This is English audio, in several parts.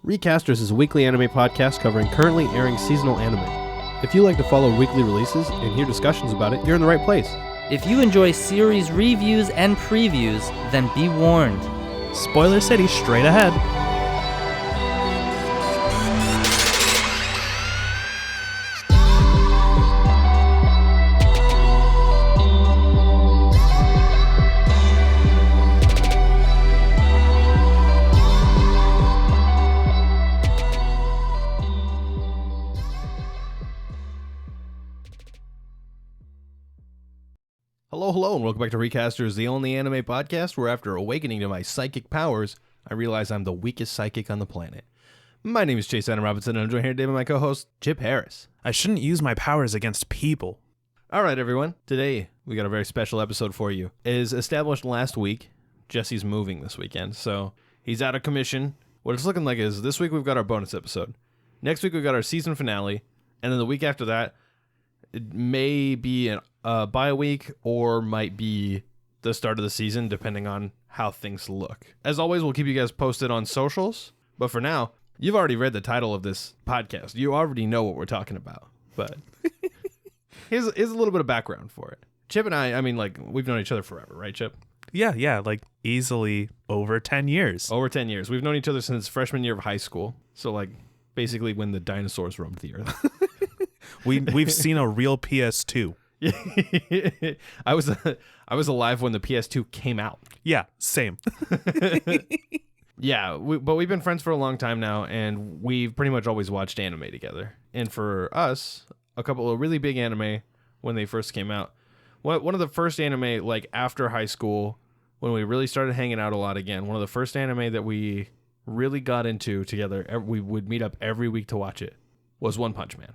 Recasters is a weekly anime podcast covering currently airing seasonal anime. If you like to follow weekly releases and hear discussions about it, you're in the right place. If you enjoy series reviews and previews, then be warned. Spoiler City straight ahead. Hello, and welcome back to Recasters, the only anime podcast where after awakening to my psychic powers, I realize I'm the weakest psychic on the planet. My name is Chase Adam Robinson, and I'm joined here today by my co-host, Chip Harris. I shouldn't use my powers against people. Alright everyone, today we got a very special episode for you. As established last week, Jesse's moving this weekend, so he's out of commission. What it's looking like is this week we've got our bonus episode. Next week we've got our season finale, and then the week after that, it may be a bye week or might be the start of the season, depending on how things look. As always, we'll keep you guys posted on socials, but for now, you've already read the title of this podcast. You already know what we're talking about, but here's a little bit of background for it. Chip and I mean, like, we've known each other forever, right, Chip? Yeah, like easily over 10 years. Over 10 years. We've known each other since freshman year of high school, so like basically when the dinosaurs roamed the earth. We've seen a real PS2. I was alive when the PS2 came out. Yeah, same. Yeah, but we've been friends for a long time now, and we've pretty much always watched anime together. And for us, a couple of really big anime when they first came out. One of the first anime, like after high school, when we really started hanging out a lot again, one of the first anime that we really got into together, we would meet up every week to watch it, was One Punch Man.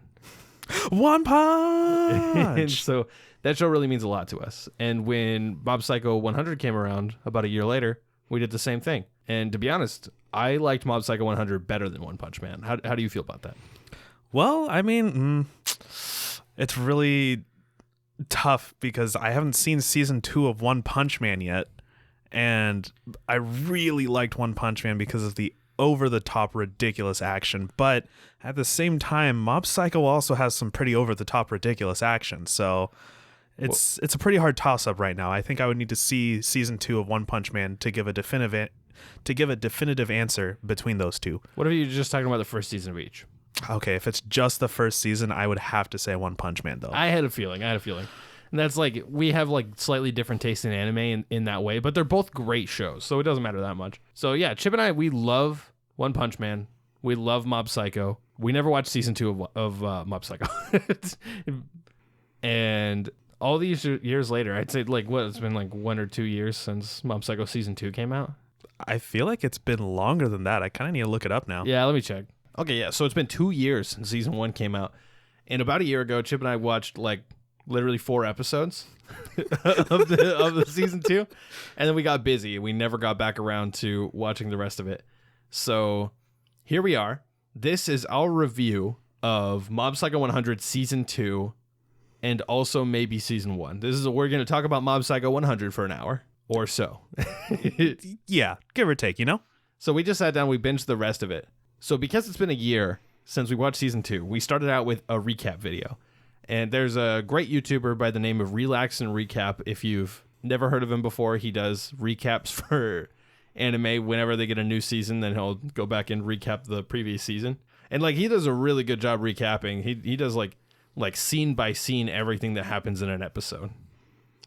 One Punch! And so that show really means a lot to us. And when Mob Psycho 100 came around about a year later, we did the same thing. And to be honest, I liked Mob Psycho 100 better than One Punch Man. How do you feel about that? Well, I mean, it's really tough because I haven't seen season 2 of One Punch Man yet. And I really liked One Punch Man because of the over-the-top ridiculous action, but at the same time, Mob Psycho also has some pretty over-the-top ridiculous action, so it's a pretty hard toss-up right now. I think I would need to see season 2 of One Punch Man to give a definitive answer between those two. What if you're just talking about the first season of each? Okay, if it's just the first season, I would have to say One Punch Man, though. I had a feeling. And that's like, we have like slightly different tastes in anime in that way, but they're both great shows, so it doesn't matter that much. So yeah, Chip and I, we love One Punch Man. We love Mob Psycho. We never watched season 2 of Mob Psycho. And all these years later, I'd say like, what, it's been like 1 or 2 years since Mob Psycho season 2 came out? I feel like it's been longer than that. I kind of need to look it up now. Yeah, let me check. Okay, yeah, so it's been 2 years since season 1 came out. And about a year ago, Chip and I watched like literally 4 episodes of the season 2, and then we got busy. We never got back around to watching the rest of it. So here we are. This is our review of Mob Psycho 100 season 2, and also maybe season 1. We're going to talk about Mob Psycho 100 for an hour or so. Yeah, give or take, you know? So we just sat down, we binged the rest of it. So because it's been a year since we watched season 2, we started out with a recap video. And there's a great YouTuber by the name of Relax and Recap. If you've never heard of him before, he does recaps for anime. Whenever they get a new season, then he'll go back and recap the previous season. And like, he does a really good job recapping. He does like scene by scene everything that happens in an episode.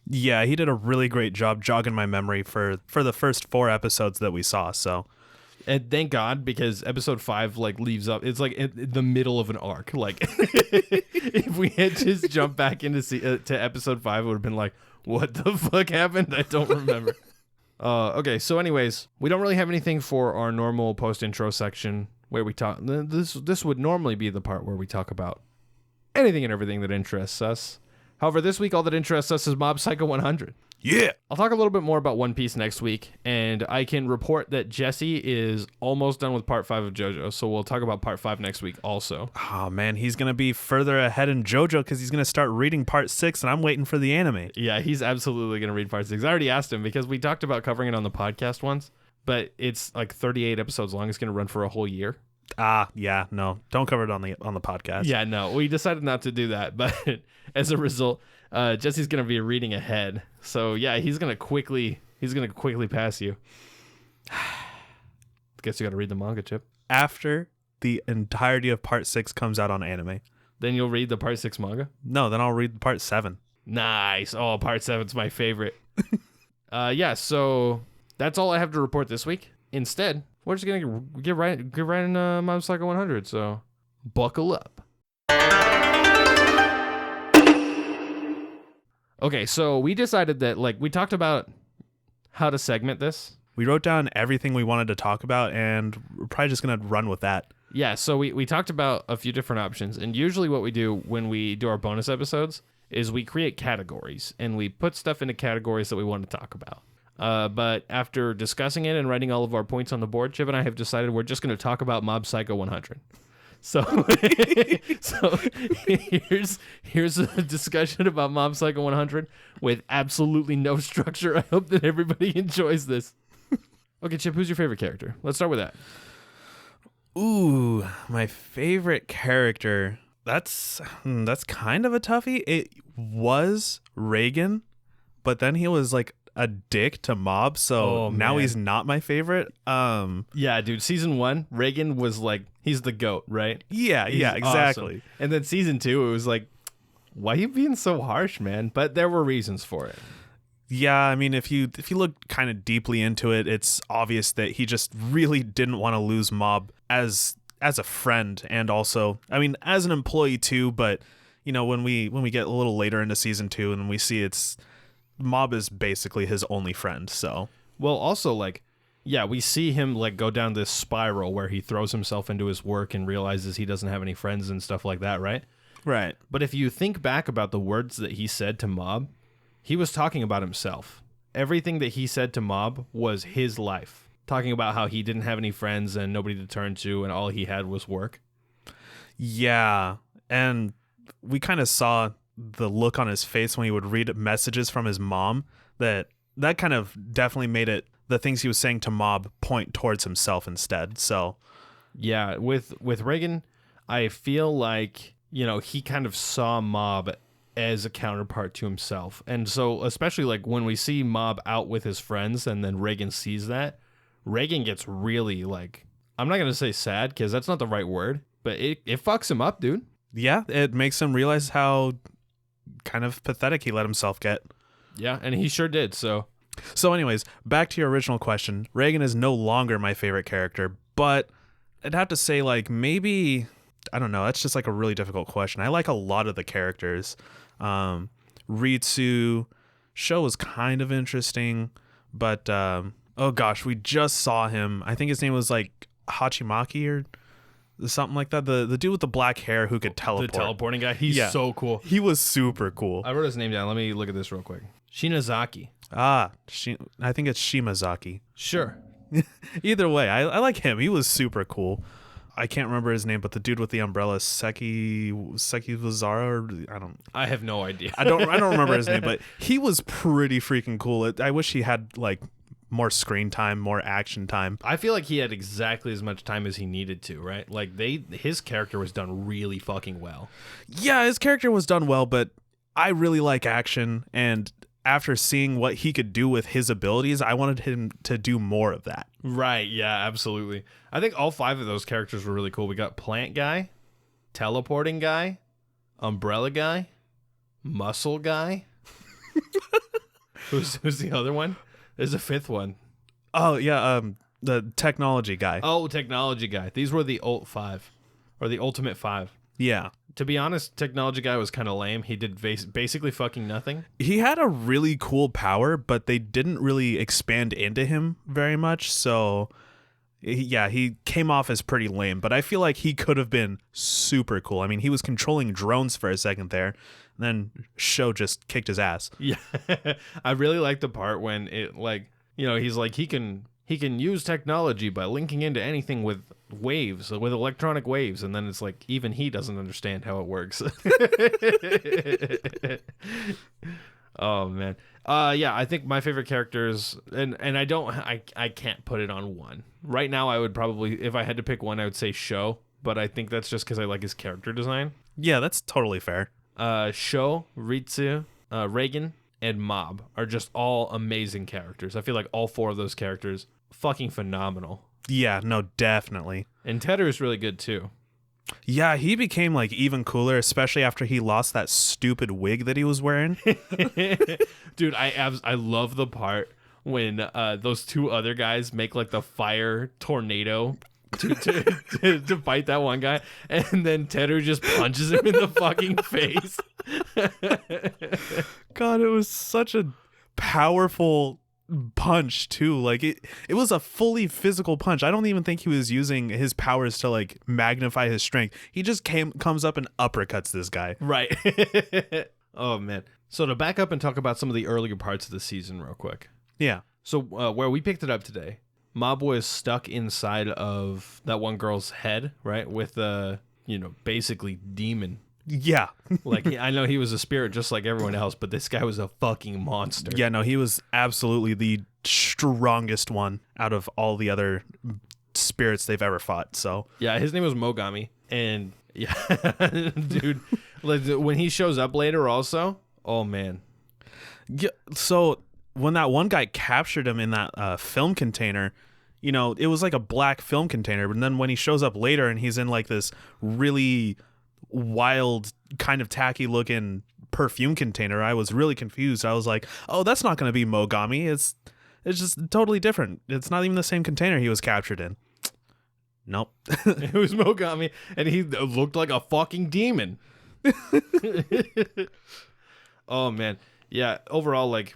Yeah, he did a really great job jogging my memory for the first 4 episodes that we saw. So, and thank God, because episode 5 like leaves up. It's like in the middle of an arc. Like if we had just jumped back into to episode 5, it would have been like, what the fuck happened? I don't remember. Okay, so anyways, we don't really have anything for our normal post-intro section where we talk. This would normally be the part where we talk about anything and everything that interests us. However, this week, all that interests us is Mob Psycho 100. Yeah! I'll talk a little bit more about One Piece next week, and I can report that Jesse is almost done with part 5 of JoJo, so we'll talk about part 5 next week also. Oh, man, he's going to be further ahead in JoJo because he's going to start reading part 6, and I'm waiting for the anime. Yeah, he's absolutely going to read part 6. I already asked him because we talked about covering it on the podcast once, but it's like 38 episodes long. It's going to run for a whole year. Yeah, no, don't cover it on the podcast. Yeah, no, we decided not to do that, but as a result, Jesse's gonna be reading ahead. So yeah, he's gonna quickly pass you. Guess you gotta read the manga, Chip. After the entirety of part 6 comes out on anime. Then you'll read the part 6 manga? No, then I'll read part 7. Nice. Oh, part 7's my favorite. Yeah, so that's all I have to report this week. Instead, we're just gonna get right in Mob Psycho 100, so buckle up. Okay, so we decided that, like, we talked about how to segment this. We wrote down everything we wanted to talk about, and we're probably just going to run with that. Yeah, so we talked about a few different options, and usually what we do when we do our bonus episodes is we create categories, and we put stuff into categories that we want to talk about. But after discussing it and writing all of our points on the board, Chip and I have decided we're just going to talk about Mob Psycho 100. So, so here's a discussion about Mob Psycho 100 with absolutely no structure. I hope that everybody enjoys this. Okay, Chip, who's your favorite character? Let's start with that. Ooh, my favorite character. That's kind of a toughie. It was Reigen, but then he was like a dick to Mob, so now he's not my favorite. Yeah, dude, season 1, Reigen was like, he's the GOAT, right? Yeah, He's exactly. awesome. And then season 2, it was like, why are you being so harsh, man? But there were reasons for it. Yeah, I mean, if you look kind of deeply into it, it's obvious that he just really didn't want to lose Mob as a friend, and also, I mean, as an employee too. But you know, when we get a little later into season 2, and we see Mob is basically his only friend. So well, also, like, yeah, we see him like go down this spiral where he throws himself into his work and realizes he doesn't have any friends and stuff like that, right? Right. But if you think back about the words that he said to Mob, he was talking about himself. Everything that he said to Mob was his life. Talking about how he didn't have any friends and nobody to turn to, and all he had was work. Yeah, and we kind of saw the look on his face when he would read messages from his mom. That kind of definitely made it, the things he was saying to Mob, point towards himself instead. So yeah, with Reigen, I feel like, you know, he kind of saw Mob as a counterpart to himself. And so especially like when we see Mob out with his friends and then Reigen sees that, Reigen gets really, like, I'm not going to say sad because that's not the right word, but it fucks him up, dude. Yeah, it makes him realize how kind of pathetic he let himself get. Yeah, and he sure did. So anyways, back to your original question. Reigen is no longer my favorite character, but I'd have to say, like, maybe, I don't know, that's just like a really difficult question. I like a lot of the characters. Ritsu show was kind of interesting, but oh gosh, we just saw him. I think his name was like Hachimaki or something like that. The dude with the black hair who could teleport. the teleporting guy, he's so cool. He was super cool. I wrote his name down. Let me look at this real quick. Shinazaki. I think it's Shimazaki. Sure. Either way, I like him. He was super cool. I can't remember his name, but the dude with the umbrella, Seki Vazara, or I have no idea. I don't remember his name, but he was pretty freaking cool. I wish he had like more screen time, more action time. I feel like he had exactly as much time as he needed to, right? Like his character was done really fucking well. Yeah, his character was done well, but I really like action, and after seeing what he could do with his abilities, I wanted him to do more of that. Right, yeah, absolutely. I think all 5 of those characters were really cool. We got Plant Guy, Teleporting Guy, Umbrella Guy, Muscle Guy. Who's the other one? There's a 5th one. Oh, yeah, the Technology Guy. Oh, Technology Guy. These were the Ult 5, or the Ultimate 5. Yeah. To be honest, Technology Guy was kind of lame. He did basically fucking nothing. He had a really cool power, but they didn't really expand into him very much. So, yeah, he came off as pretty lame. But I feel like he could have been super cool. I mean, he was controlling drones for a second there. And then Sho just kicked his ass. Yeah. I really like the part when it, like, you know, he's like, he can use technology by linking into anything with waves, with electronic waves, and then it's like even he doesn't understand how it works. Oh man. Yeah, I think my favorite characters, and I can't put it on one. Right now, I would probably, if I had to pick one, I would say Sho, but I think that's just because I like his character design. Yeah, that's totally fair. Sho, Ritsu, Reigen, and Mob are just all amazing characters. I feel like all four of those characters fucking phenomenal. Yeah, no, definitely. And Tetter is really good too. Yeah, he became like even cooler, especially after he lost that stupid wig that he was wearing. Dude, I love the part when those two other guys make like the fire tornado to fight that one guy, and then Tetter just punches him in the fucking face. God, it was such a powerful punch too. Like it was a fully physical punch. I don't even think he was using his powers to like magnify his strength. He just comes up and uppercuts this guy. Right. Oh man. So to back up and talk about some of the earlier parts of the season real quick. Yeah. So where we picked it up today, Mob was stuck inside of that one girl's head, right? With basically demon. Yeah. Like, I know he was a spirit just like everyone else, but this guy was a fucking monster. Yeah, no, he was absolutely the strongest one out of all the other spirits they've ever fought. So yeah, his name was Mogami, and yeah, dude, like when he shows up later, also, oh man. Yeah. So when that one guy captured him in that film container, it was like a black film container, but then when he shows up later and he's in like this really wild, kind of tacky looking perfume container, I was really confused. I was like, oh, that's not going to be Mogami. It's just totally different. It's not even the same container he was captured in. Nope. It was Mogami, and he looked like a fucking demon. Oh man. Yeah, overall, like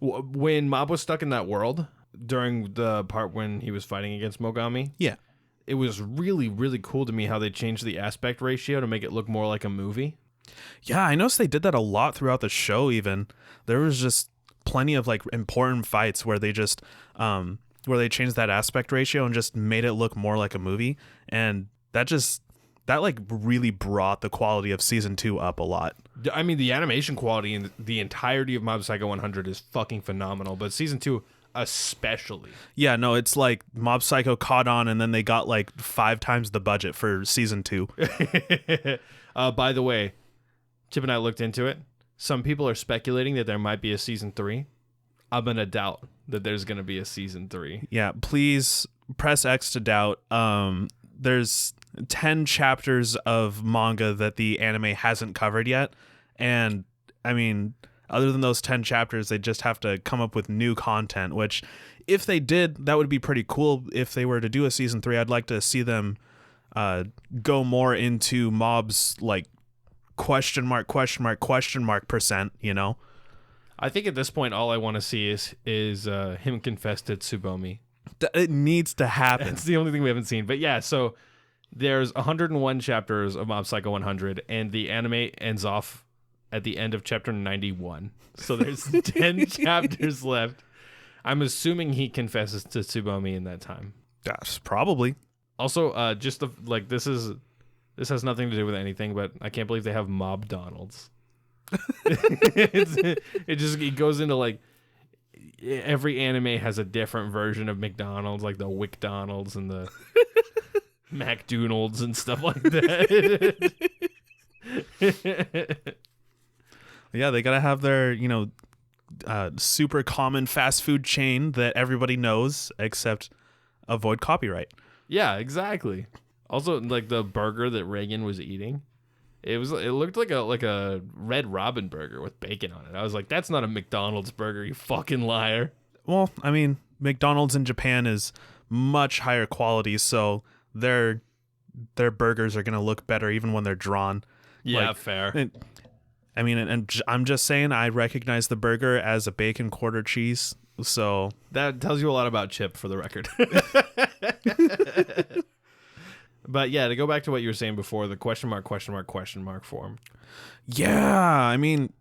when Mob was stuck in that world during the part when he was fighting against Mogami, yeah, it was really, really cool to me how they changed the aspect ratio to make it look more like a movie. Yeah, I noticed they did that a lot throughout the show. Even there was just plenty of like important fights where they just where they changed that aspect ratio and just made it look more like a movie, and that like really brought the quality of season 2 up a lot. I mean, the animation quality in the entirety of Mob Psycho 100 is fucking phenomenal, but season 2 especially. Yeah, no, it's like Mob Psycho caught on, and then they got like 5 times the budget for season 2. By the way, Chip and I looked into it. Some people are speculating that there might be a season 3. I'm gonna doubt that there's gonna be a season 3. Yeah, please press X to doubt. There's 10 chapters of manga that the anime hasn't covered yet, and I mean, other than those 10 chapters, they just have to come up with new content, which if they did, that would be pretty cool. If they were to do a season 3, I'd like to see them go more into Mob's like question mark percent, I think at this point all I want to see is him confess to Tsubomi. It needs to happen. It's the only thing we haven't seen. But yeah, so there's 101 chapters of Mob Psycho 100, and the anime ends off at the end of chapter 91. So there's 10 chapters left. I'm assuming he confesses to Tsubomi in that time. That's probably. Also, just this has nothing to do with anything, but I can't believe they have Mob Donalds. It goes into like every anime has a different version of McDonald's, like the WickDonald's and the McDonald's and stuff like that. Yeah, they gotta have their super common fast food chain that everybody knows, except avoid copyright. Yeah, exactly. Also, like the burger that Reigen was eating, it looked like a Red Robin burger with bacon on it. I was like, that's not a McDonald's burger, you fucking liar. Well, I mean, McDonald's in Japan is much higher quality, so their burgers are gonna look better even when they're drawn. Yeah, fair. And I'm just saying, I recognize the burger as a bacon quarter cheese, so that tells you a lot about Chip, for the record. But yeah, to go back to what you were saying before, the question mark form. Yeah, I mean,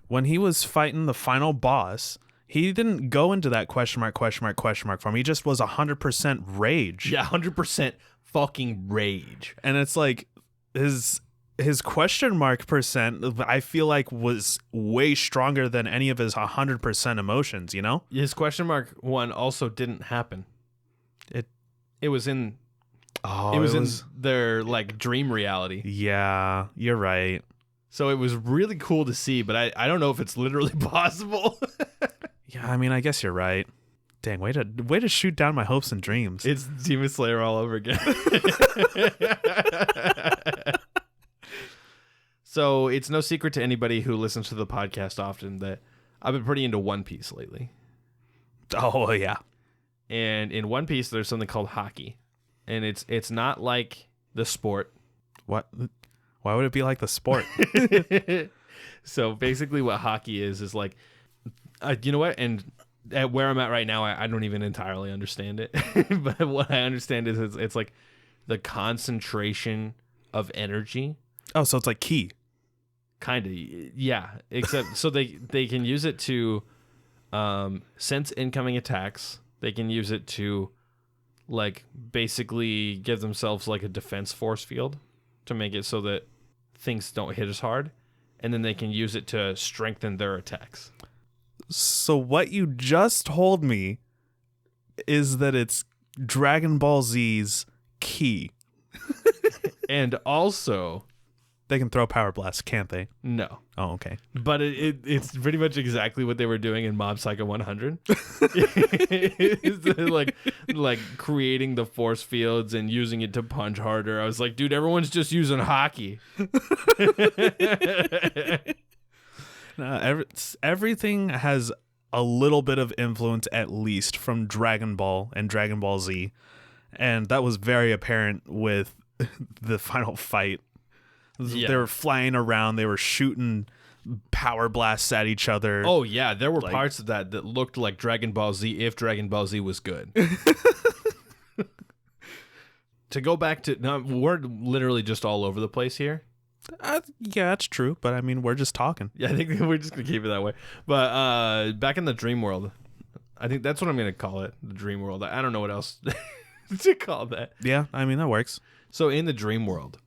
when he was fighting the final boss, he didn't go into that question mark form. He just was 100% rage. Yeah, 100% fucking rage. And it's like his his question mark percent, I feel like was way stronger than any of his 100% emotions, you know? His question mark one also didn't happen. It was in in their like dream reality. Yeah, you're right. So it was really cool to see, but I don't know if it's literally possible. Yeah, I mean, I guess you're right. Dang, way to shoot down my hopes and dreams. It's Demon Slayer all over again. So it's no secret to anybody who listens to the podcast often that I've been pretty into One Piece lately. Oh, yeah. And in One Piece, there's something called hockey. And it's not like the sport. What? Why would it be like the sport? So basically what hockey is like, you know what? And at where I'm at right now, I don't even entirely understand it. But what I understand is it's like the concentration of energy. Oh, so it's like ki. Kind of, yeah. Except so they can use it to sense incoming attacks. They can use it to like basically give themselves like a defense force field to make it so that things don't hit as hard, and then they can use it to strengthen their attacks. So what you just told me is that it's Dragon Ball Z's ki. And also, they can throw power blasts, can't they? No. Oh, okay. But it's pretty much exactly what they were doing in Mob Psycho 100. It's like creating the force fields and using it to punch harder. I was like, dude, everyone's just using hockey. Everything has a little bit of influence, at least, from Dragon Ball and Dragon Ball Z. And that was very apparent with the final fight. Yeah. They were flying around. They were shooting power blasts at each other. Oh, yeah. There were parts of that looked like Dragon Ball Z if Dragon Ball Z was good. To go back to... No, we're literally just all over the place here. Yeah, that's true. But, I mean, we're just talking. Yeah, I think we're just going to keep it that way. But back in the dream world, I think that's what I'm going to call it, the dream world. I don't know what else to call that. Yeah, I mean, that works. So in the dream world,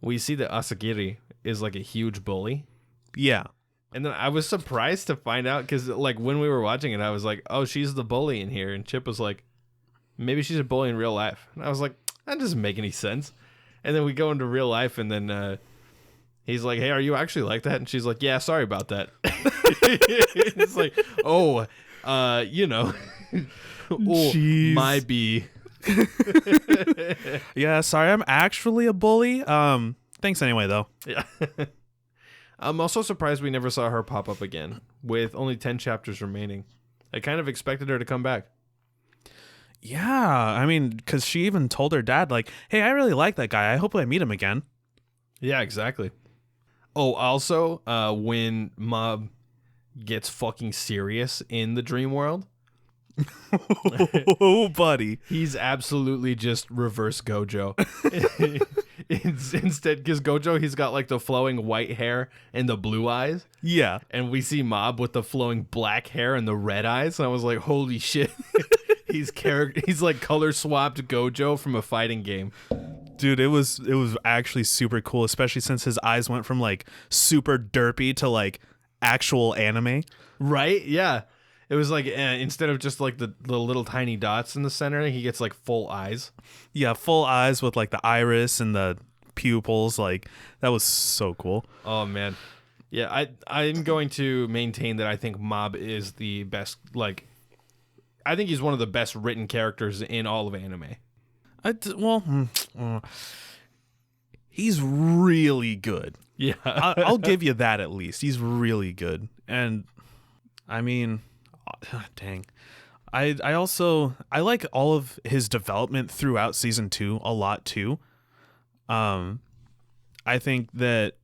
we see that Asagiri is like a huge bully. Yeah. And then I was surprised to find out because like when we were watching it, I was like, oh, she's the bully in here. And Chip was like, maybe she's a bully in real life. And I was like, that doesn't make any sense. And then we go into real life and then he's like, hey, are you actually like that? And she's like, yeah, sorry about that. It's like, oh, you know, my bee. Yeah, sorry, I'm actually a bully. Thanks anyway, though. Yeah. I'm also surprised we never saw her pop up again with only 10 chapters remaining. I kind of expected her to come back. Yeah, I mean, because she even told her dad, like, hey, I really like that guy. I hope I meet him again. Yeah, exactly. Oh, also, when Mob gets fucking serious in the dream world. Oh, buddy. He's absolutely just reverse Gojo. Instead, because Gojo, he's got like the flowing white hair and the blue eyes. Yeah. And we see Mob with the flowing black hair and the red eyes. And I was like, holy shit. He's like color swapped Gojo from a fighting game. Dude, it was actually super cool, especially since his eyes went from like super derpy to like actual anime. Right? Yeah. It was like instead of just like the little tiny dots in the center, he gets like full eyes. Yeah, full eyes with like the iris and the pupils. Like that was so cool. Oh man, yeah. I'm going to maintain that I think Mob is the best. Like, I think he's one of the best written characters in all of anime. He's really good. Yeah, I'll give you that at least. He's really good, and I mean. Dang. I like all of his development throughout season 2 a lot too. I think that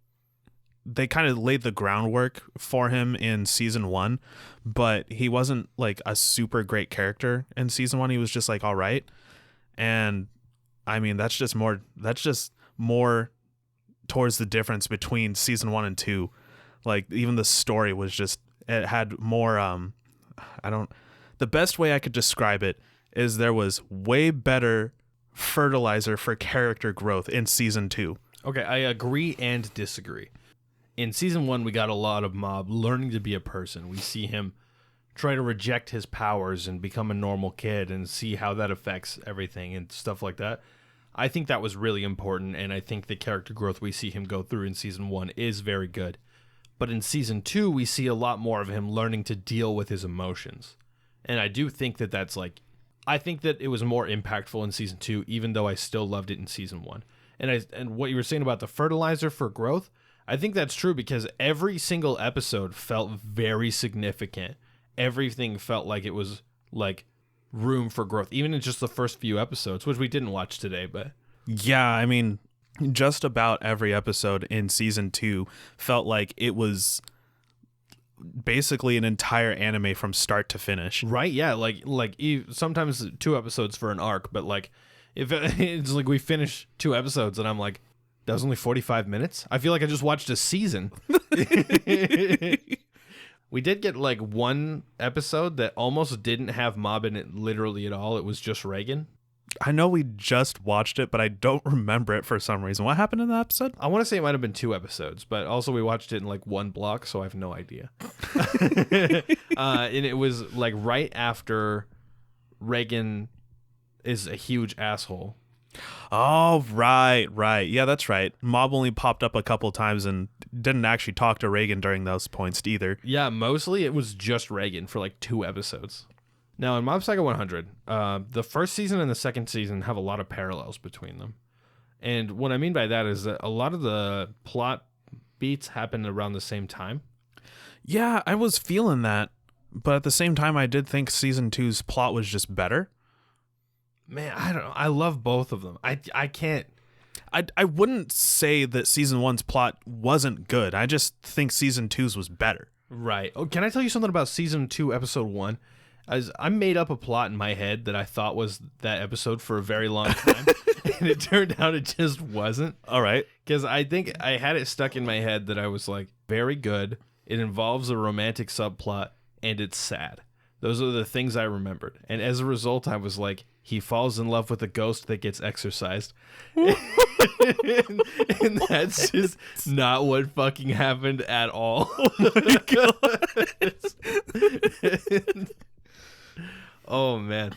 they kind of laid the groundwork for him in season 1, but he wasn't like a super great character in season 1. He was just like all right. And I mean that's just more towards the difference between season 1 and 2. Like even the story was just, it had more the best way I could describe it is there was way better fertilizer for character growth in season 2. Okay, I agree and disagree. In season 1, we got a lot of Mob learning to be a person. We see him try to reject his powers and become a normal kid and see how that affects everything and stuff like that. I think that was really important, and I think the character growth we see him go through in season 1 is very good. But in season 2, we see a lot more of him learning to deal with his emotions. And I do think that that's like... I think that it was more impactful in season 2, even though I still loved it in season 1. And what you were saying about the fertilizer for growth, I think that's true because every single episode felt very significant. Everything felt like it was like room for growth, even in just the first few episodes, which we didn't watch today. But yeah, I mean, just about every episode in season 2 felt like it was basically an entire anime from start to finish. Right? Yeah, sometimes 2 episodes for an arc, but like if it's like we finish 2 episodes and I'm like, that was only 45 minutes. I feel like I just watched a season. We did get like one episode that almost didn't have Mob in it literally at all. It was just Reigen. I know we just watched it, but I don't remember it for some reason. What happened in that episode? I want to say it might have been 2 episodes, but also we watched it in like one block, so I have no idea. And it was like right after Reigen is a huge asshole. Oh, right. Yeah, that's right. Mob only popped up a couple times and didn't actually talk to Reigen during those points either. Yeah, mostly it was just Reigen for like 2 episodes. Now, in Mob Psycho 100, the first season and the second season have a lot of parallels between them. And what I mean by that is that a lot of the plot beats happen around the same time. Yeah, I was feeling that. But at the same time, I did think season 2's plot was just better. Man, I don't know. I love both of them. I can't... I wouldn't say that season 1's plot wasn't good. I just think season 2's was better. Right. Oh, can I tell you something about season 2, episode 1? As I made up a plot in my head that I thought was that episode for a very long time, and it turned out it just wasn't. All right. Because I think I had it stuck in my head that I was like, very good. It involves a romantic subplot, and it's sad. Those are the things I remembered. And as a result, I was like, he falls in love with a ghost that gets exorcised. and that's just not what fucking happened at all. Oh, my God. Oh, man.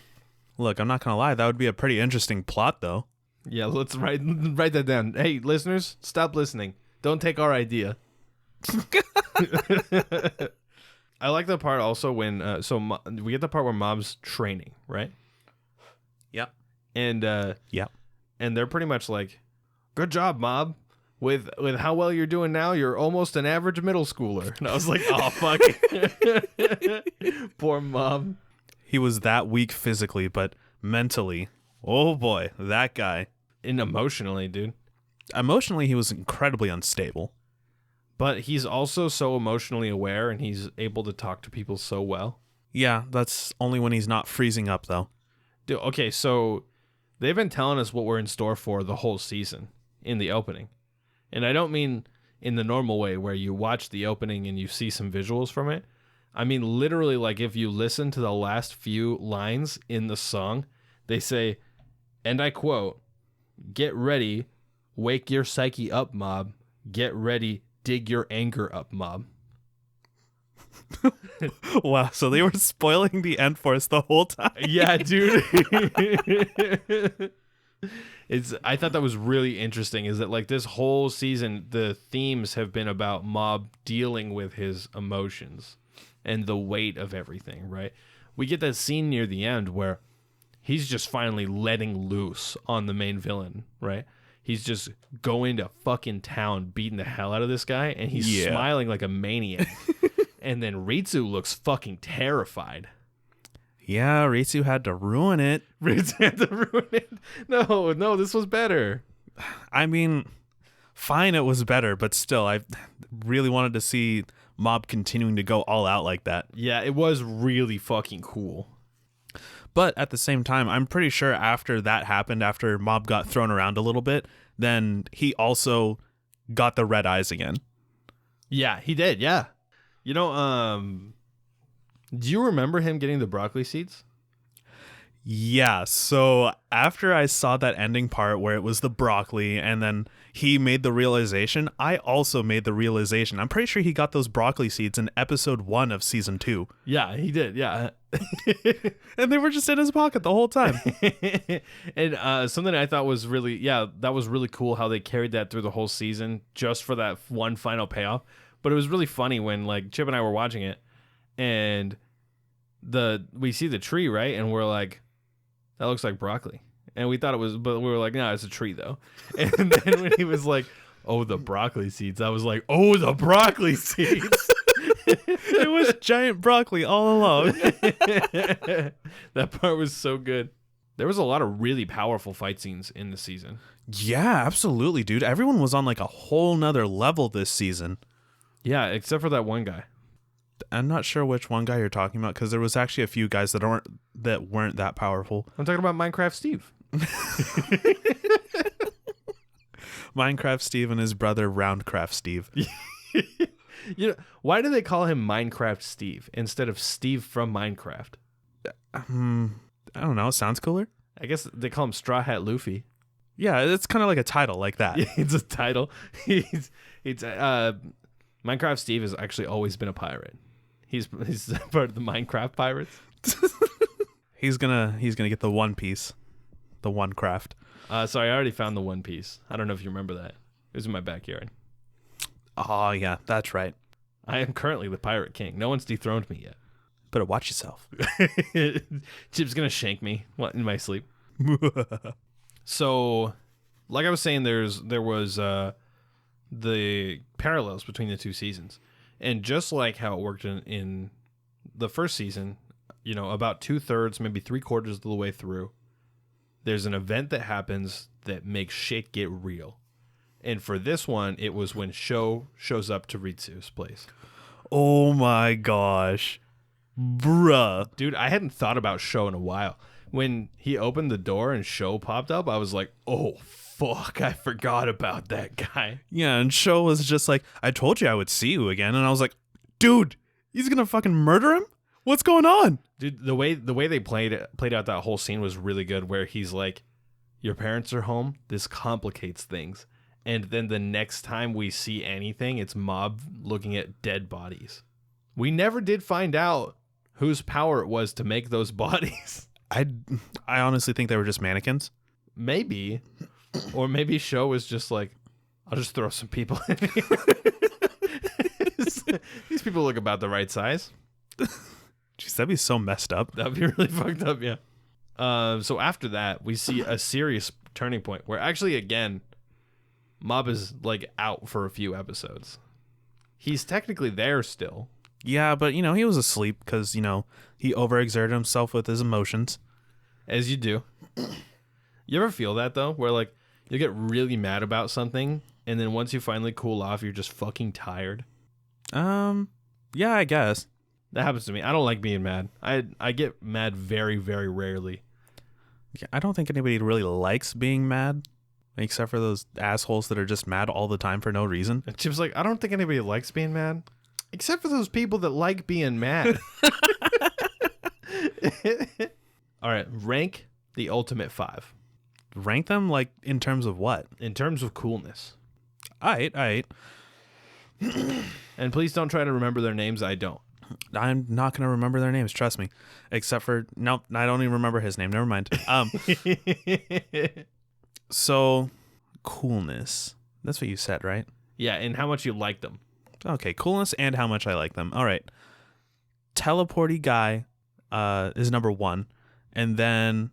Look, I'm not going to lie. That would be a pretty interesting plot, though. Yeah, let's write that down. Hey, listeners, stop listening. Don't take our idea. I like the part also when we get the part where Mob's training, right? Yep. And yep. And they're pretty much like, "Good job, Mob. With how well you're doing now, you're almost an average middle schooler." And I was like, "Oh fuck." Poor Mob. He was that weak physically, but mentally, oh boy, that guy. And emotionally, dude. Emotionally, he was incredibly unstable. But he's also so emotionally aware, and he's able to talk to people so well. Yeah, that's only when he's not freezing up, though. Dude, okay, so they've been telling us what we're in store for the whole season in the opening. And I don't mean in the normal way where you watch the opening and you see some visuals from it. I mean literally, like, if you listen to the last few lines in the song, they say, and I quote, "Get ready, wake your psyche up, Mob. Get ready, dig your anger up, Mob." Wow, so they were spoiling the end for us the whole time. Yeah, dude. I thought that was really interesting, is that like this whole season the themes have been about Mob dealing with his emotions and the weight of everything, right? We get that scene near the end where he's just finally letting loose on the main villain, right? He's just going to fucking town, beating the hell out of this guy, and he's smiling like a maniac. And then Ritsu looks fucking terrified. Yeah, Ritsu had to ruin it. Ritsu had to ruin it? No, this was better. I mean, fine, it was better, but still, I really wanted to see Mob continuing to go all out like that. Yeah, it was really fucking cool. But at the same time, I'm pretty sure after that happened, after Mob got thrown around a little bit, then he also got the red eyes again. Yeah, he did, yeah. You know, do you remember him getting the broccoli seeds? Yeah, so after I saw that ending part where it was the broccoli and then he made the realization, I also made the realization. I'm pretty sure he got those broccoli seeds in episode 1 of season 2. Yeah, he did. Yeah. And they were just in his pocket the whole time. And something I thought was really, that was really cool how they carried that through the whole season just for that one final payoff. But it was really funny when like Chip and I were watching it and we see the tree, right? And we're like, that looks like broccoli. And we thought it was, but we were like, no, it's a tree though. And then when he was like, oh, the broccoli seeds, I was like, oh, the broccoli seeds. It was giant broccoli all along. That part was so good. There was a lot of really powerful fight scenes in the season. Yeah, absolutely, dude. Everyone was on like a whole nother level this season. Yeah, except for that one guy. I'm not sure which one guy you're talking about because there was actually a few guys that weren't that powerful. I'm talking about Minecraft Steve. Minecraft Steve and his brother Roundcraft Steve. You know, why do they call him Minecraft Steve instead of Steve from Minecraft? I don't know. Sounds cooler. I guess they call him Straw Hat Luffy. Yeah, it's kind of like a title like that. It's a title. Minecraft Steve has actually always been a pirate. He's part of the Minecraft pirates. He's gonna get the One Piece, the One Craft. Sorry, I already found the One Piece. I don't know if you remember that. It was in my backyard. Oh yeah, that's right. I am currently the pirate king. No one's dethroned me yet. Better watch yourself. Chip's gonna shank me in my sleep. So, like I was saying, there was the parallels between the two seasons, and just like how it worked in the first season, you know, about 2/3, maybe 3/4 of the way through, there's an event that happens that makes shit get real. And for this one, it was when Sho shows up to Ritsu's place. Oh my gosh. Bruh. Dude, I hadn't thought about Sho in a while. When he opened the door and Sho popped up, I was like, oh, fuck, I forgot about that guy. Yeah, and Sho was just like, I told you I would see you again. And I was like, dude, he's gonna fucking murder him? What's going on? Dude, the way they played out that whole scene was really good, where he's like, your parents are home, this complicates things. And then the next time we see anything, it's Mob looking at dead bodies. We never did find out whose power it was to make those bodies. I honestly think they were just mannequins. Maybe. Or maybe Sho was just like, I'll just throw some people in here. These people look about the right size. Jeez, that'd be so messed up. That'd be really fucked up, yeah. So after that, we see a serious turning point where actually, again, Mob is like out for a few episodes. He's technically there still. Yeah, but, he was asleep because, he overexerted himself with his emotions. As you do. You ever feel that, though? Where, like, you get really mad about something, and then once you finally cool off, you're just fucking tired? Yeah, I guess. That happens to me. I don't like being mad. I get mad very, very rarely. Yeah, I don't think anybody really likes being mad, except for those assholes that are just mad all the time for no reason. And Chip's like, I don't think anybody likes being mad, except for those people that like being mad. All right, rank the ultimate 5. Rank them, like, in terms of what? In terms of coolness. All right. And please don't try to remember their names. I don't. I'm not going to remember their names, trust me. Except for, nope, I don't even remember his name. Never mind. So, coolness. That's what you said, right? Yeah, and how much you like them. Okay, coolness and how much I like them. All right. Teleporty guy is number 1. And then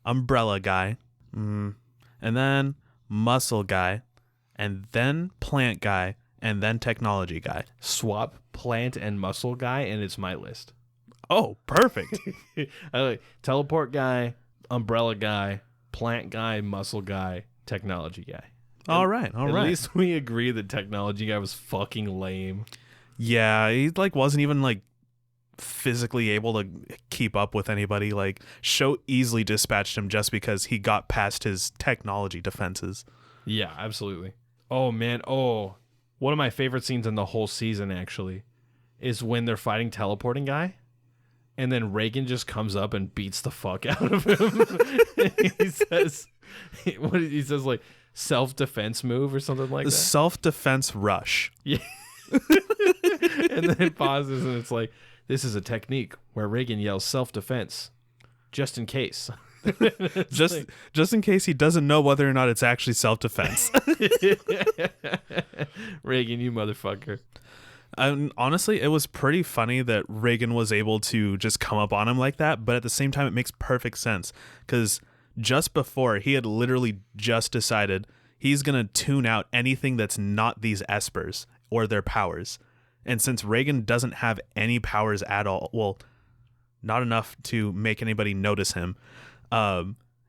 umbrella guy. And then muscle guy. And then plant guy. And then technology guy. Swap plant and muscle guy, and it's my list. Oh, perfect. I like teleport guy, umbrella guy, plant guy, muscle guy, technology guy. All right. At least we agree that technology guy was fucking lame. Yeah, he wasn't even physically able to keep up with anybody. Sho easily dispatched him just because he got past his technology defenses. Yeah, absolutely. Oh man, one of my favorite scenes in the whole season actually is when they're fighting teleporting guy And then Reigen just comes up and beats the fuck out of him. He says, he says like self-defense move or something like that. Self-defense rush. Yeah. And then it pauses and it's like, this is a technique where Reigen yells self-defense just in case. Just in case he doesn't know whether or not it's actually self-defense. Reigen, you motherfucker. Honestly, it was pretty funny that Reigen was able to just come up on him like that, but at the same time, it makes perfect sense because just before, he had literally just decided he's going to tune out anything that's not these espers or their powers. And since Reigen doesn't have any powers at all, well, not enough to make anybody notice him,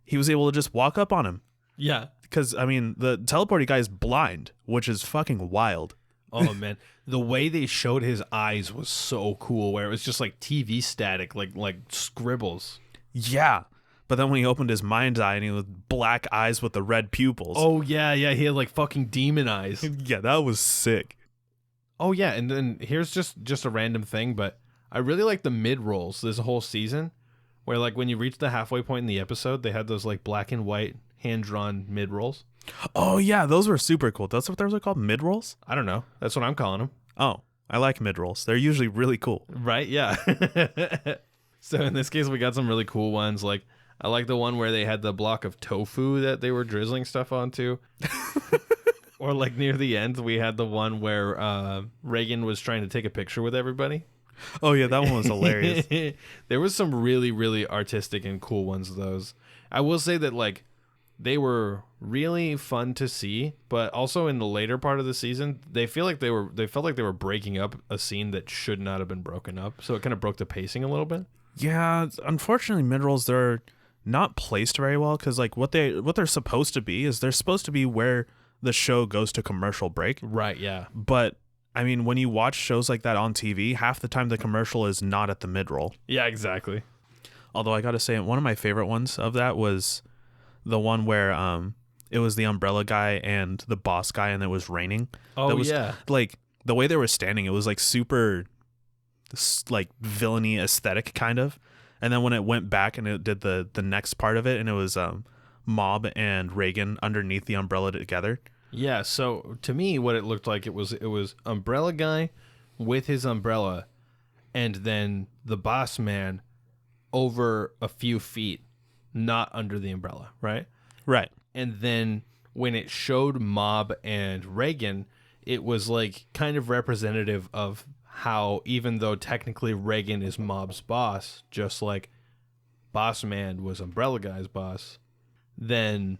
he was able to just walk up on him. Yeah. Because, I mean, the teleporting guy is blind, which is fucking wild. Oh, man. The way they showed his eyes was so cool, where it was just like TV static, like scribbles. Yeah. But then when he opened his mind's eye and he had black eyes with the red pupils. Oh, yeah. He had like fucking demon eyes. Yeah, that was sick. Oh, yeah. And then here's just a random thing, but I really like the mid-rolls this whole season, where like when you reach the halfway point in the episode, they had those like black and white hand-drawn mid-rolls. Oh, yeah, those were super cool. That's what those are called, mid-rolls? I don't know. That's what I'm calling them. Oh, I like mid-rolls. They're usually really cool. Right? Yeah. So in this case, we got some really cool ones. Like, I like the one where they had the block of tofu that they were drizzling stuff onto. Or like near the end, we had the one where Reigen was trying to take a picture with everybody. Oh, yeah, that one was hilarious. There was some really, really artistic and cool ones of those. I will say that, like, they were really fun to see, but also in the later part of the season, they felt like they were breaking up a scene that should not have been broken up. So it kind of broke the pacing a little bit. Yeah, unfortunately, mid-rolls, they're not placed very well because, like, what they're supposed to be is they're supposed to be where the show goes to commercial break. Right, yeah. But I mean, when you watch shows like that on TV, half the time the commercial is not at the mid-roll. Yeah, exactly. Although I got to say, one of my favorite ones of that was the one where it was the umbrella guy and the boss guy and it was raining. Oh, that was, yeah. Like, the way they were standing, it was like super, like, villainy aesthetic kind of. And then when it went back and it did the next part of it and it was Mob and Reigen underneath the umbrella together. Yeah, so to me, what it looked like, it was umbrella guy with his umbrella and then the boss man over a few feet, not under the umbrella, right? Right. And then when it showed Mob and Reigen, it was like kind of representative of how, even though technically Reigen is Mob's boss, just like Boss Man was Umbrella Guy's boss, then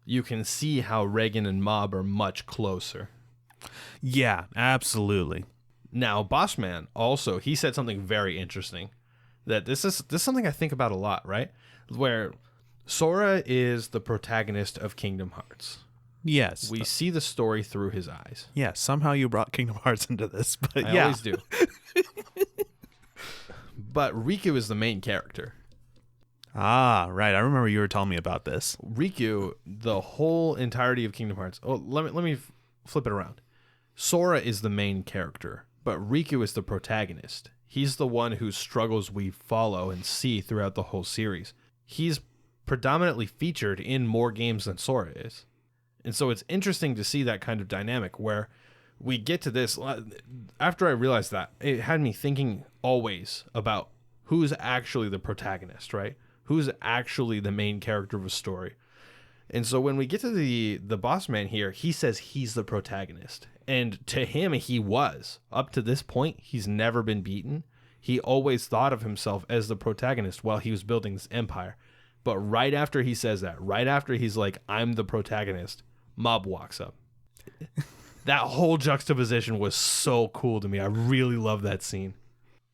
you can see how Reigen and Mob are much closer. Yeah, absolutely. Now, Boss Man also, he said something very interesting, that this is something I think about a lot, right? Where Sora is the protagonist of Kingdom Hearts. Yes. We see the story through his eyes. Yeah, somehow you brought Kingdom Hearts into this, but I yeah. always do. But Riku is the main character. Ah, right. I remember you were telling me about this. Riku, the whole entirety of Kingdom Hearts. Oh, let me flip it around. Sora is the main character, but Riku is the protagonist. He's the one whose struggles we follow and see throughout the whole series. He's predominantly featured in more games than Sora is. And so it's interesting to see that kind of dynamic where we get to this. After I realized that, it had me thinking always about who's actually the protagonist, right? Who's actually the main character of a story. And so when we get to the boss man here, he says he's the protagonist. And to him, he was. Up to this point, he's never been beaten. He always thought of himself as the protagonist while he was building this empire. But right after he says that, right after he's like, I'm the protagonist, Mob walks up. That whole juxtaposition was so cool to me. I really love that scene.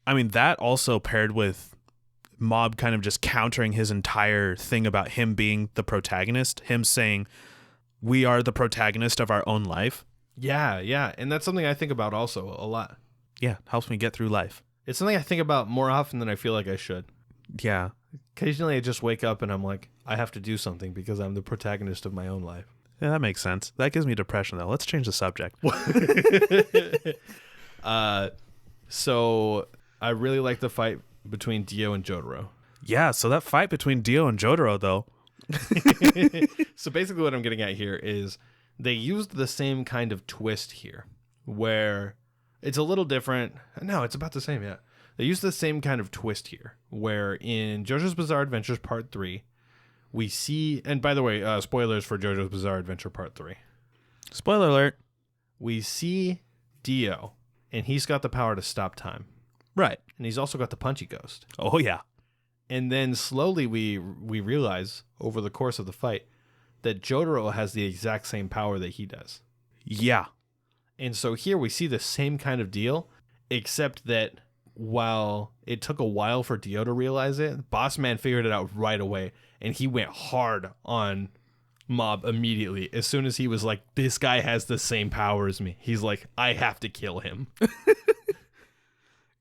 I mean, that also paired with Mob kind of just countering his entire thing about him being the protagonist, him saying, we are the protagonist of our own life. Yeah. And that's something I think about also a lot. Yeah, helps me get through life. It's something I think about more often than I feel like I should. Yeah. Occasionally I just wake up and I'm like, I have to do something because I'm the protagonist of my own life. Yeah, that makes sense. That gives me depression, though. Let's change the subject. So I really like the fight between Dio and Jotaro. Yeah, so that fight between Dio and Jotaro, though. So basically what I'm getting at here is they used the same kind of twist here, where it's a little different. No, it's about the same, yeah. They used the same kind of twist here, where in JoJo's Bizarre Adventures Part 3, we see, and by the way, spoilers for JoJo's Bizarre Adventure Part 3. Spoiler alert. We see Dio, and he's got the power to stop time. Right. And he's also got the Punchy Ghost. Oh, yeah. And then slowly we realize over the course of the fight that Jotaro has the exact same power that he does. Yeah. And so here we see the same kind of deal, except that while it took a while for Dio to realize it, Boss Man figured it out right away, and he went hard on Mob immediately. As soon as he was like, this guy has the same power as me, he's like, I have to kill him.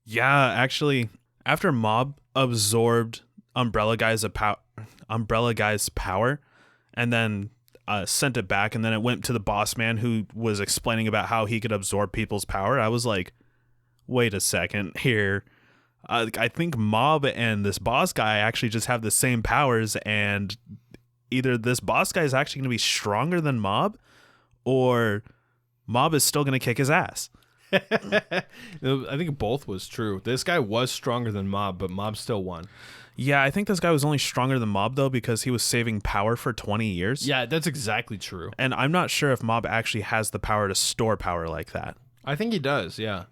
Yeah, actually, after Mob absorbed Umbrella Guy's power and then sent it back, and then it went to the Boss Man who was explaining about how he could absorb people's power, I was like, wait a second here. I think Mob and this boss guy actually just have the same powers, and either this boss guy is actually going to be stronger than Mob, or Mob is still going to kick his ass. I think both was true. This guy was stronger than Mob, but Mob still won. Yeah, I think this guy was only stronger than Mob, though, because he was saving power for 20 years. Yeah, that's exactly true. And I'm not sure if Mob actually has the power to store power like that. I think he does, yeah.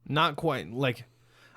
Not quite, like,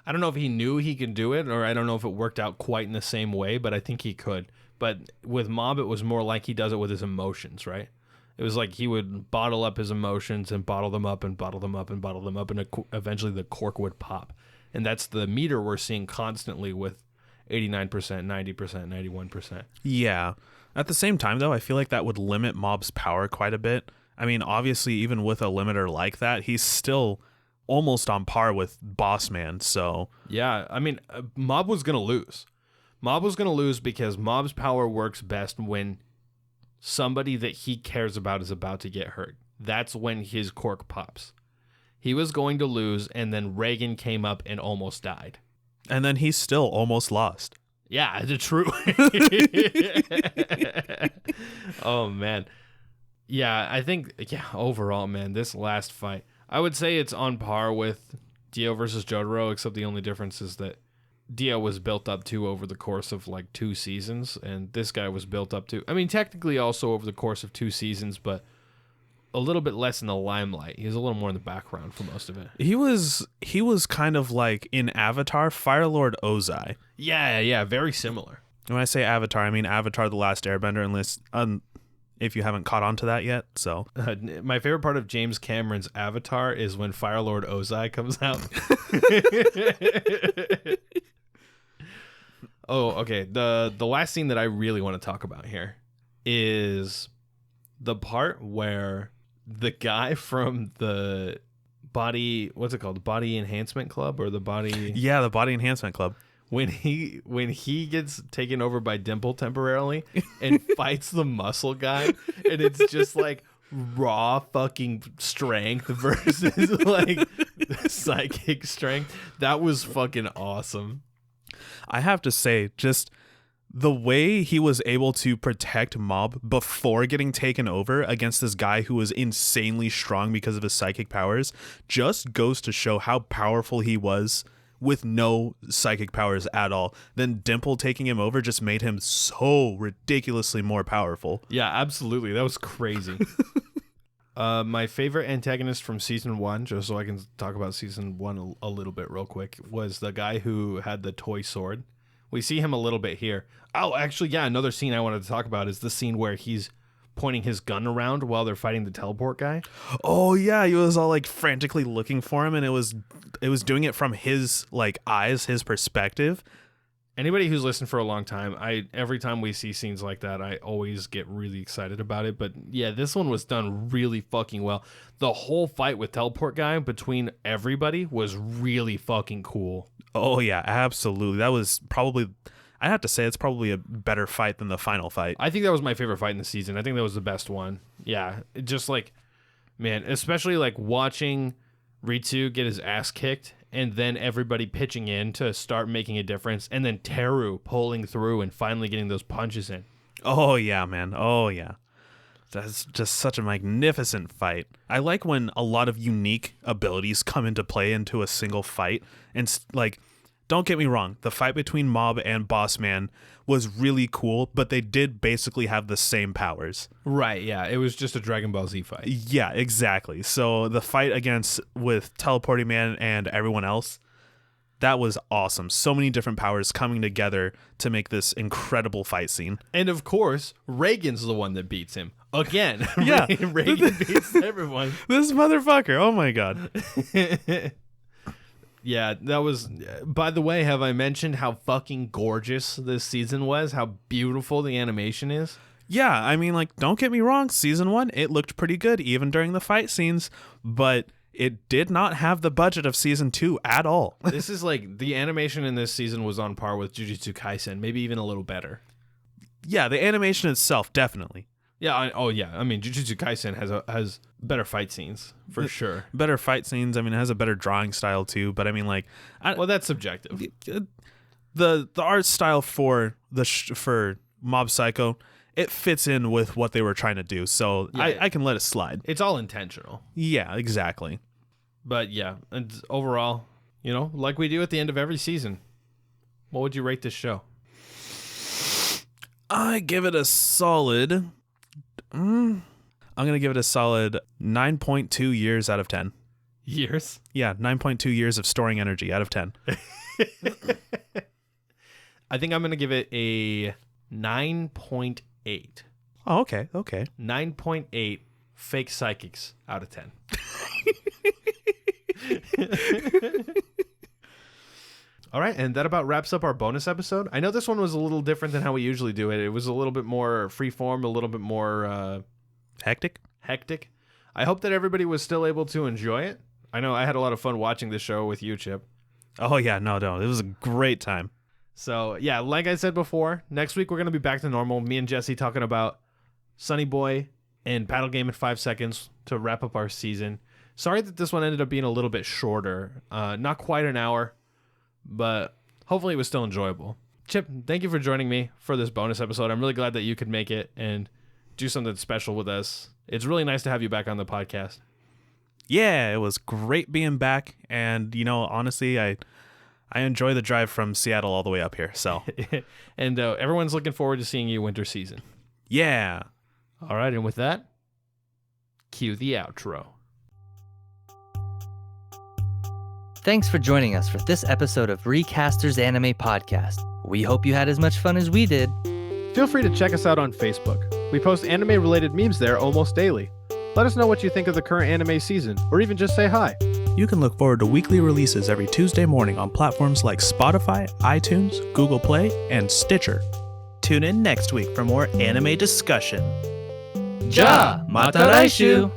I don't know if he knew he could do it, or I don't know if it worked out quite in the same way, but I think he could. But with Mob, it was more like he does it with his emotions, right? It was like he would bottle up his emotions and bottle them up and bottle them up and bottle them up, and eventually the cork would pop. And that's the meter we're seeing constantly with 89%, 90%, 91%. Yeah. At the same time, though, I feel like that would limit Mob's power quite a bit. I mean, obviously, even with a limiter like that, he's still almost on par with Boss Man, so... Yeah, I mean, Mob was going to lose. Mob was going to lose because Mob's power works best when somebody that he cares about is about to get hurt. That's when his cork pops. He was going to lose, and then Reigen came up and almost died. And then he still almost lost. Yeah, it's true. Oh, man. Yeah, I think, overall, man, this last fight, I would say it's on par with Dio versus Jotaro, except the only difference is that Dio was built up to over the course of like 2 seasons, and this guy was built up to, I mean, technically also over the course of 2 seasons, but a little bit less in the limelight. He was a little more in the background for most of it. He was kind of like in Avatar, Fire Lord Ozai. Yeah, very similar. When I say Avatar, I mean Avatar: The Last Airbender, unless if you haven't caught on to that yet. So my favorite part of James Cameron's Avatar is when Fire Lord Ozai comes out. Oh, okay. The last scene that I really want to talk about here is the part where the guy from the body, what's it called? The Body Enhancement Club, or the body? Yeah, the Body Enhancement Club. When he gets taken over by Dimple temporarily and fights the muscle guy, and it's just like raw fucking strength versus like psychic strength. That was fucking awesome. I have to say, just the way he was able to protect Mob before getting taken over against this guy who was insanely strong because of his psychic powers just goes to show how powerful he was with no psychic powers at all. Then Dimple taking him over just made him so ridiculously more powerful. Yeah, absolutely. That was crazy. My favorite antagonist from season 1, just so I can talk about season 1 a little bit real quick, was the guy who had the toy sword. We see him a little bit here. Oh, actually, yeah, another scene I wanted to talk about is the scene where he's pointing his gun around while they're fighting the teleport guy. Oh yeah, he was all like frantically looking for him, and it was doing it from his like eyes, his perspective. Anybody who's listened for a long time, every time we see scenes like that, I always get really excited about it. But yeah, this one was done really fucking well. The whole fight with teleport guy between everybody was really fucking cool. Oh yeah, absolutely. That was probably, I have to say, it's probably a better fight than the final fight. I think that was my favorite fight in the season. I think that was the best one. Yeah, it just like, man, especially like watching Ritsu get his ass kicked and then everybody pitching in to start making a difference, and then Teru pulling through and finally getting those punches in. Oh, yeah, man. Oh, yeah. That's just such a magnificent fight. I like when a lot of unique abilities come into play into a single fight. And, like, don't get me wrong, the fight between Mob and Boss Man was really cool, but they did basically have the same powers. Right, yeah. It was just a Dragon Ball Z fight. Yeah, exactly. So the fight with Teleporting Man and everyone else, that was awesome. So many different powers coming together to make this incredible fight scene. And of course, Reigen's the one that beats him. Again, Yeah. Reigen beats everyone. This motherfucker. Oh my God. Yeah, that was... By the way, have I mentioned how fucking gorgeous this season was? How beautiful the animation is? Yeah, I mean, like, don't get me wrong. Season 1, it looked pretty good, even during the fight scenes, but it did not have the budget of Season 2 at all. This is like... The animation in this season was on par with Jujutsu Kaisen, maybe even a little better. Yeah, the animation itself, definitely. Yeah, I mean, Jujutsu Kaisen has better fight scenes, for sure. Better fight scenes. I mean, it has a better drawing style, too, but I mean, like... Well, that's subjective. The art style for for Mob Psycho, it fits in with what they were trying to do, so Yeah. I can let it slide. It's all intentional. Yeah, exactly. But yeah, and overall, like we do at the end of every season, what would you rate this show? I give it a solid... I'm going to give it a solid 9.2 years out of 10. Years? Yeah, 9.2 years of storing energy out of 10. I think I'm going to give it a 9.8. Oh, okay. 9.8 fake psychics out of 10. All right, and that about wraps up our bonus episode. I know this one was a little different than how we usually do it. It was a little bit more freeform, a little bit more Hectic. I hope that everybody was still able to enjoy it. I know I had a lot of fun watching this show with you, Chip. Oh, yeah, no. It was a great time. So, yeah, like I said before, next week we're going to be back to normal. Me and Jesse talking about Sunny Boy and Paddle Game in 5 seconds to wrap up our season. Sorry that this one ended up being a little bit shorter. Not quite an hour, but hopefully it was still enjoyable. Chip, thank you for joining me for this bonus episode. I'm really glad that you could make it and do something special with us. It's really nice to have you back on the podcast. Yeah, it was great being back. And, honestly, I enjoy the drive from Seattle all the way up here. So, And everyone's looking forward to seeing you winter season. yeah. All right, and with that, cue the outro. Thanks for joining us for this episode of Recasters Anime Podcast. We hope you had as much fun as we did. Feel free to check us out on Facebook. We post anime-related memes there almost daily. Let us know what you think of the current anime season, or even just say hi. You can look forward to weekly releases every Tuesday morning on platforms like Spotify, iTunes, Google Play, and Stitcher. Tune in next week for more anime discussion. Ja! Mata Raishu!